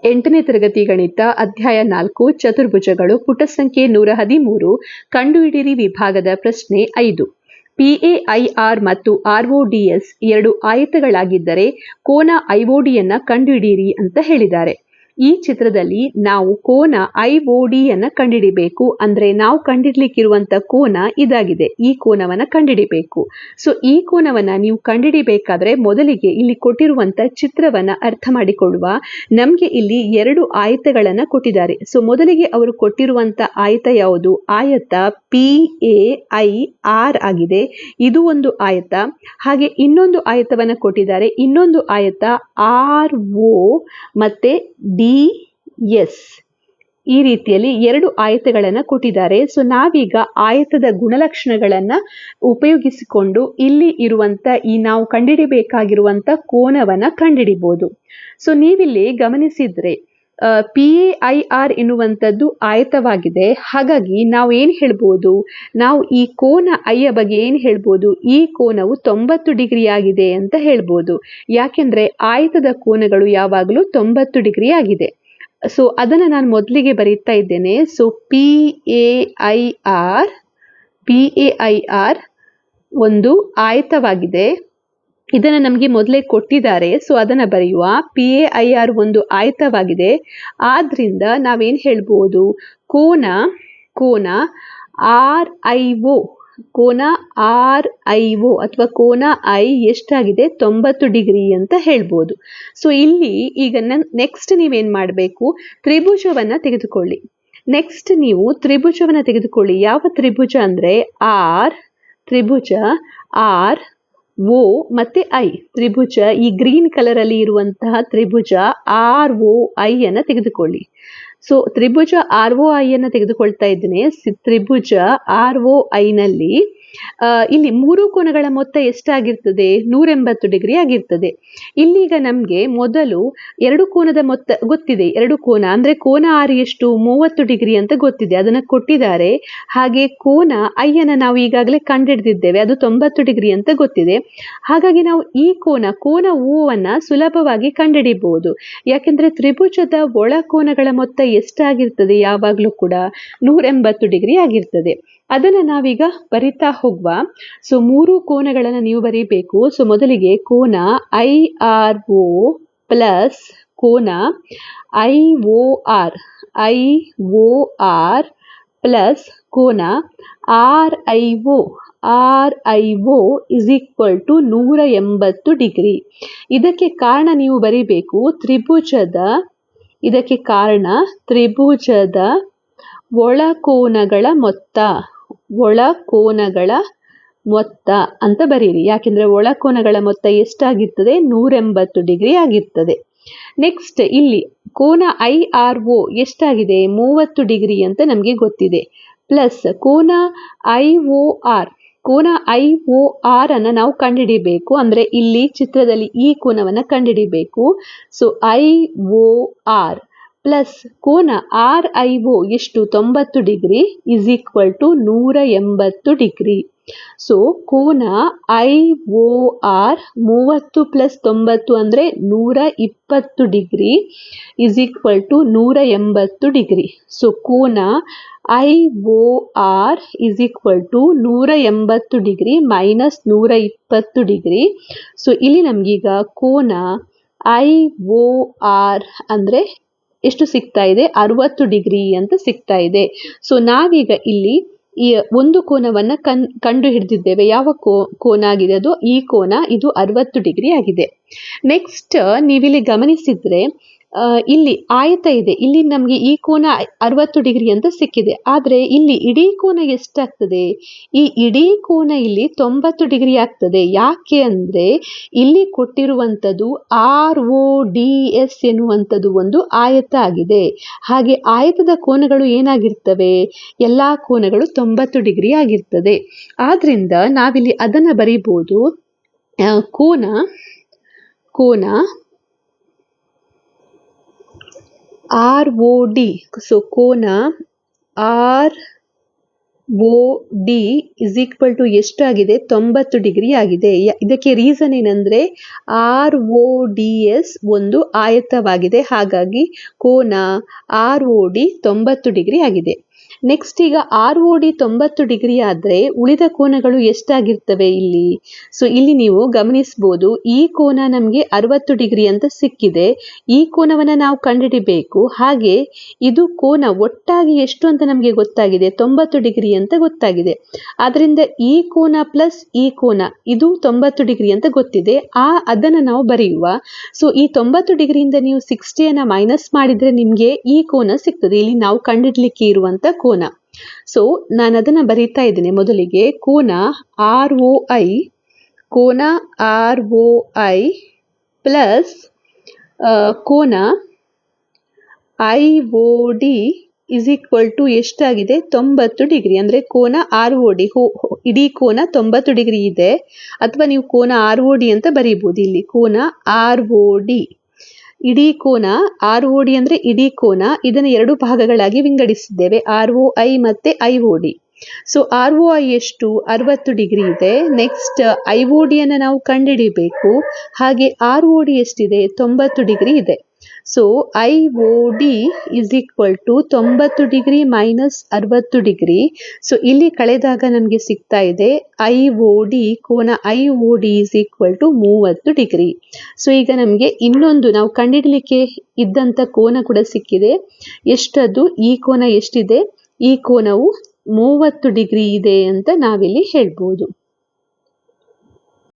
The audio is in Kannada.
8ನೇ ತರಗತಿ ಗಣಿತ ಅಧ್ಯಾಯ 4 ಚತುರ್ಭುಜಗಳು ಪುಟ ಸಂಖ್ಯೆ 113 ಕಂಡುಹಿಡಿಯಿರಿ ವಿಭಾಗದ ಪ್ರಶ್ನೆ 5. PAIR ಮತ್ತು RODS ಎರಡು ಆಯತಗಳಾಗಿದ್ದರೆ ಕೋನ IODಯನ್ನ ಕಂಡುಹಿಡಿಯಿರಿ ಅಂತ ಹೇಳಿದ್ದಾರೆ. ಈ ಚಿತ್ರದಲ್ಲಿ ನಾವು ಕೋನ IODಯನ್ನ ಕಂಡುಹಿಡಿಬೇಕು. ಅಂದ್ರೆ ನಾವು ಕಂಡುಹಿಡ್ಲಿಕ್ಕಿರುವಂತ ಕೋನ ಇದಾಗಿದೆ. ಈ ಕೋನವನ್ನ ಕಂಡುಹಿಡಿಬೇಕು. ಸೊ ಈ ಕೋನವನ್ನ ನೀವು ಕಂಡುಹಿಡಿಬೇಕಾದ್ರೆ ಮೊದಲಿಗೆ ಇಲ್ಲಿ ಕೊಟ್ಟಿರುವಂತ ಚಿತ್ರವನ್ನ ಅರ್ಥ ಮಾಡಿಕೊಳ್ಳುವ. ನಮ್ಗೆ ಇಲ್ಲಿ ಎರಡು ಆಯತಗಳನ್ನ ಕೊಟ್ಟಿದ್ದಾರೆ. ಸೊ ಮೊದಲಿಗೆ ಅವರು ಕೊಟ್ಟಿರುವಂತ ಆಯತ ಯಾವುದು? ಆಯತ PAIR ಆಗಿದೆ. ಇದು ಒಂದು ಆಯತ. ಹಾಗೆ ಇನ್ನೊಂದು ಆಯತವನ್ನ ಕೊಟ್ಟಿದ್ದಾರೆ. ಇನ್ನೊಂದು ಆಯತ RO ಮತ್ತೆ DS. ಈ ರೀತಿಯಲ್ಲಿ ಎರಡು ಆಯತಗಳನ್ನ ಕೊಟ್ಟಿದ್ದಾರೆ. ಸೊ ನಾವೀಗ ಆಯತದ ಗುಣಲಕ್ಷಣಗಳನ್ನ ಉಪಯೋಗಿಸಿಕೊಂಡು ಇಲ್ಲಿ ಇರುವಂತ ಈ ನಾವು ಕಂಡುಹಿಡಿಬೇಕಾಗಿರುವಂತ ಕೋನವನ್ನ ಕಂಡುಹಿಡಿಬಹುದು. ಸೊ ನೀವಿಲ್ಲಿ ಗಮನಿಸಿದ್ರೆ PAIR ಎನ್ನುವಂಥದ್ದು ಆಯತವಾಗಿದೆ. ಹಾಗಾಗಿ ನಾವು ಏನು ಹೇಳ್ಬೋದು? ನಾವು ಈ ಕೋನ ಐಯ ಬಗ್ಗೆ ಏನು ಹೇಳ್ಬೋದು? ಈ ಕೋನವು 90 ಡಿಗ್ರಿ ಆಗಿದೆ ಅಂತ ಹೇಳ್ಬೋದು. ಯಾಕೆಂದ್ರೆ ಆಯತದ ಕೋನಗಳು ಯಾವಾಗಲೂ 90 ಡಿಗ್ರಿ ಆಗಿದೆ. ಸೊ ಅದನ್ನ ನಾನು ಮೊದಲಿಗೆ ಬರೀತಾ ಇದ್ದೇನೆ. ಸೊ PAIR ಒಂದು ಆಯತವಾಗಿದೆ. ಇದನ್ನ ನಮಗೆ ಮೊದಲೇ ಕೊಟ್ಟಿದ್ದಾರೆ. ಸೊ ಅದನ್ನ ಬರೆಯುವ. PAIR ಒಂದು ಆಯತವಾಗಿದೆ. ಆದ್ರಿಂದ ನಾವೇನ್ ಹೇಳ್ಬೋದು? ಕೋನ RIO ಅಥವಾ ಕೋನ ಐ ಎಷ್ಟಾಗಿದೆ? 90 ಡಿಗ್ರಿ ಅಂತ ಹೇಳ್ಬೋದು. ಸೊ ಇಲ್ಲಿ ಈಗ ನೆಕ್ಸ್ಟ್ ನೀವೇನ್ ಮಾಡಬೇಕು? ತ್ರಿಭುಜವನ್ನ ತೆಗೆದುಕೊಳ್ಳಿ. ನೆಕ್ಸ್ಟ್ ನೀವು ತ್ರಿಭುಜವನ್ನ ತೆಗೆದುಕೊಳ್ಳಿ. ಯಾವ ತ್ರಿಭುಜ ಅಂದ್ರೆ ತ್ರಿಭುಜ RO ಮತ್ತೆ I ತ್ರಿಭುಜ. ಈ ಗ್ರೀನ್ ಕಲರ್ ಅಲ್ಲಿ ಇರುವಂತಹ ತ್ರಿಭುಜ ROI ಅನ್ನ ತೆಗೆದುಕೊಳ್ಳಿ. ಸೊ ತ್ರಿಭುಜ ROI ಅನ್ನ ತೆಗೆದುಕೊಳ್ತಾ ಇದ್ದೇನೆ. ತ್ರಿಭುಜ ROI ನಲ್ಲಿ ಇಲ್ಲಿ ಮೂರು ಕೋನಗಳ ಮೊತ್ತ ಎಷ್ಟಾಗಿರ್ತದೆ? 180 ಡಿಗ್ರಿ ಆಗಿರ್ತದೆ. ಇಲ್ಲೀಗ ನಮ್ಗೆ ಮೊದಲು ಎರಡು ಕೋನದ ಮೊತ್ತ ಗೊತ್ತಿದೆ. ಎರಡು ಕೋನ ಅಂದ್ರೆ ಕೋನ R ಎಷ್ಟು? 30 ಡಿಗ್ರಿ ಅಂತ ಗೊತ್ತಿದೆ. ಅದನ್ನ ಕೊಟ್ಟಿದ್ದಾರೆ. ಹಾಗೆ ಕೋನ ಐ ಅನ್ನ ನಾವು ಈಗಾಗಲೇ ಕಂಡುಹಿಡಿದಿದ್ದೇವೆ. ಅದು 90 ಡಿಗ್ರಿ ಅಂತ ಗೊತ್ತಿದೆ. ಹಾಗಾಗಿ ನಾವು ಈ ಕೋನ O ಅನ್ನ ಸುಲಭವಾಗಿ ಕಂಡುಹಿಡಿಬಹುದು. ಯಾಕೆಂದ್ರೆ ತ್ರಿಭುಜದ ಒಳ ಕೋನಗಳ ಮೊತ್ತ ಎಷ್ಟಾಗಿರ್ತದೆ? ಯಾವಾಗ್ಲೂ ಕೂಡ 180 ಡಿಗ್ರಿ ಆಗಿರ್ತದೆ. ಅದನ್ನ ನಾವೀಗ ಬರಿತಾ ಹೋಗುವ. ಸೊ ಮೂರು ಕೋನಗಳನ್ನ ನೀವು ಬರೀಬೇಕು. ಸೊ ಮೊದಲಿಗೆ ಕೋನ IRO ಪ್ಲಸ್ ಕೋನ IOR ಪ್ಲಸ್ ಕೋನ RIO is equal to 180 degree. ಇದಕ್ಕೆ ಕಾರಣ ನೀವು ಬರೀಬೇಕು ಇದಕ್ಕೆ ಕಾರಣ ತ್ರಿಭುಜದ ಒಳಕೋನಗಳ ಮೊತ್ತ ಅಂತ ಬರೀರಿ. ಯಾಕೆಂದ್ರೆ ಒಳಕೋನಗಳ ಮೊತ್ತ ಎಷ್ಟಾಗಿರ್ತದೆ? 180 ಡಿಗ್ರಿ ಆಗಿರ್ತದೆ. ನೆಕ್ಸ್ಟ್ ಇಲ್ಲಿ ಕೋನ IRO ಎಷ್ಟಾಗಿದೆ? 30 ಡಿಗ್ರಿ ಅಂತ ನಮಗೆ ಗೊತ್ತಿದೆ. ಪ್ಲಸ್ ಕೋನ IOR ಅನ್ನ ನಾವು ಕಂಡುಹಿಡಿಬೇಕು. ಅಂದ್ರೆ ಇಲ್ಲಿ ಚಿತ್ರದಲ್ಲಿ ಈ ಕೋನವನ್ನ ಕಂಡುಹಿಡಿಬೇಕು. ಸೊ IOR ಪ್ಲಸ್ ಕೋನ RIO ಎಷ್ಟು? 90 degree is equal to 180 degree. So ಕೋನ IOR 30 ಪ್ಲಸ್ 90 ಅಂದ್ರೆ 120 degree is equal to 180 degree. So ಕೋನ IOR is equal to 180 degree minus 120 degree. So ಇಲ್ಲಿ ನಮ್ಗೀಗ ಕೋನ IOR ಅಂದ್ರೆ ಎಷ್ಟು ಸಿಗ್ತಾ ಇದೆ? 60 ಡಿಗ್ರಿ ಅಂತ ಸಿಗ್ತಾ ಇದೆ. ಸೊ ನಾವೀಗ ಇಲ್ಲಿ ಈ ಒಂದು ಕೋನವನ್ನ ಕಂಡು ಹಿಡಿದಿದ್ದೇವೆ. ಯಾವ ಕೋನ ಆಗಿದೆ ಅದು? ಈ ಕೋನ. ಇದು 60 ಡಿಗ್ರಿ ಆಗಿದೆ. ನೆಕ್ಸ್ಟ್ ನೀವಿಲ್ಲಿ ಗಮನಿಸಿದ್ರೆ ಇಲ್ಲಿ ಆಯತ ಇದೆ. ಇಲ್ಲಿ ನಮ್ಗೆ ಈ ಕೋನ 60 ಡಿಗ್ರಿ ಅಂತ ಸಿಕ್ಕಿದೆ. ಆದ್ರೆ ಇಲ್ಲಿ ಇಡೀ ಕೋನ ಎಷ್ಟಾಗ್ತದೆ? ಈ ಇಡೀ ಕೋನ ಇಲ್ಲಿ 90 ಡಿಗ್ರಿ ಆಗ್ತದೆ. ಯಾಕೆ ಅಂದ್ರೆ ಇಲ್ಲಿ ಕೊಟ್ಟಿರುವಂತದ್ದು RODS ಎನ್ನುವಂಥದ್ದು ಒಂದು ಆಯತ ಆಗಿದೆ. ಹಾಗೆ ಆಯತದ ಕೋನಗಳು ಏನಾಗಿರ್ತವೆ? ಎಲ್ಲಾ ಕೋನಗಳು 90 ಡಿಗ್ರಿ ಆಗಿರ್ತದೆ. ಆದ್ರಿಂದ ನಾವಿಲ್ಲಿ ಅದನ್ನ ಬರೀಬಹುದು. ಕೋನ ROD. ಸೊ ಕೋನ O D is equal to ಎಷ್ಟಾಗಿದೆ 90 ಡಿಗ್ರಿ ಆಗಿದೆ. ಇದಕ್ಕೆ ರೀಸನ್ ಏನಂದ್ರೆ RODS ಒಂದು ಆಯತವಾಗಿದೆ, ಹಾಗಾಗಿ ಕೋನ ROD 90 ಡಿಗ್ರಿ ಆಗಿದೆ. ನೆಕ್ಸ್ಟ್ ಈಗ ROD 90 ಡಿಗ್ರಿ ಆದ್ರೆ ಉಳಿದ ಕೋನಗಳು ಎಷ್ಟಾಗಿರ್ತವೆ ಇಲ್ಲಿ? ಸೊ ಇಲ್ಲಿ ನೀವು ಗಮನಿಸಬಹುದು, ಈ ಕೋನ ನಮಗೆ 60 ಡಿಗ್ರಿ ಅಂತ ಸಿಕ್ಕಿದೆ. ಈ ಕೋನವನ್ನ ನಾವು ಕಂಡುಹಿಡಿಬೇಕು. ಹಾಗೆ ಇದು ಕೋನ ಒಟ್ಟಾಗಿ ಎಷ್ಟು ಅಂತ ನಮಗೆ ಗೊತ್ತಾಗಿದೆ, 90 ಡಿಗ್ರಿ ಅಂತ ಗೊತ್ತಾಗಿದೆ. ಆದ್ರಿಂದ ಈ ಕೋನ ಪ್ಲಸ್ ಈ ಕೋನ ಇದು 90 ಡಿಗ್ರಿ ಅಂತ ಗೊತ್ತಿದೆ. ಅದನ್ನ ನಾವು ಬರೆಯುವ. ಸೊ ಈ 90 ಡಿಗ್ರಿಯಿಂದ ನೀವು 60ಯನ್ನು ಮೈನಸ್ ಮಾಡಿದ್ರೆ ನಿಮ್ಗೆ ಈ ಕೋನ ಸಿಗ್ತದೆ, ಇಲ್ಲಿ ನಾವು ಕಂಡಿಡ್ಲಿಕ್ಕೆ ಇರುವಂತ ಕೋನ. ಸೊ ನಾನು ಅದನ್ನ ಬರೀತಾ ಇದ್ದೇನೆ. ಮೊದಲಿಗೆ ಕೋನ ROI ಪ್ಲಸ್ ಕೋನ IOD ಇಸ್ ಈಕ್ವಲ್ ಟು ಎಷ್ಟಾಗಿದೆ 90 ಡಿಗ್ರಿ. ಅಂದ್ರೆ ಕೋನ ROD ಇಡೀ ಕೋನ 90 ಡಿಗ್ರಿ ಇದೆ, ಅಥವಾ ನೀವು ಕೋನ ROD ಅಂತ ಬರೀಬಹುದು. ಇಲ್ಲಿ ಕೋನ ROD ಇಡೀ ಕೋನ ROD ಅಂದ್ರೆ ಇಡೀ ಕೋನ, ಇದನ್ನು ಎರಡು ಭಾಗಗಳಾಗಿ ವಿಂಗಡಿಸಿದ್ದೇವೆ, ROI ಮತ್ತೆ IOD. ಸೊ ROI ಎಷ್ಟು 60 ಡಿಗ್ರಿ ಇದೆ. ನೆಕ್ಸ್ಟ್ IOD ಅನ್ನು ನಾವು ಕಂಡುಹಿಡಿಬೇಕು. ಹಾಗೆ ROD ಎಷ್ಟಿದೆ 90 ಡಿಗ್ರಿ ಇದೆ. So IOD is equal to 90 degree minus 60 degree. So ಇಲ್ಲಿ ಕಳೆದಾಗ ನಮಗೆ ಸಿಗ್ತಾ ಇದೆ ಕೋನ IOD is equal to 30 degree. So ಈಗ ನಮಗೆ ಇನ್ನೊಂದು ನಾವು ಕಂಡುಹಿಡಲಿಕ್ಕೆ ಇದ್ದಂತ ಕೋನ ಕೂಡ ಸಿಕ್ಕಿದೆ. ಎಷ್ಟದು? ಈ ಕೋನ ಎಷ್ಟಿದೆ? ಈ ಕೋನವು 30 ಡಿಗ್ರಿ ಇದೆ ಅಂತ ನಾವಿಲ್ಲಿ ಹೇಳ್ಬೋದು.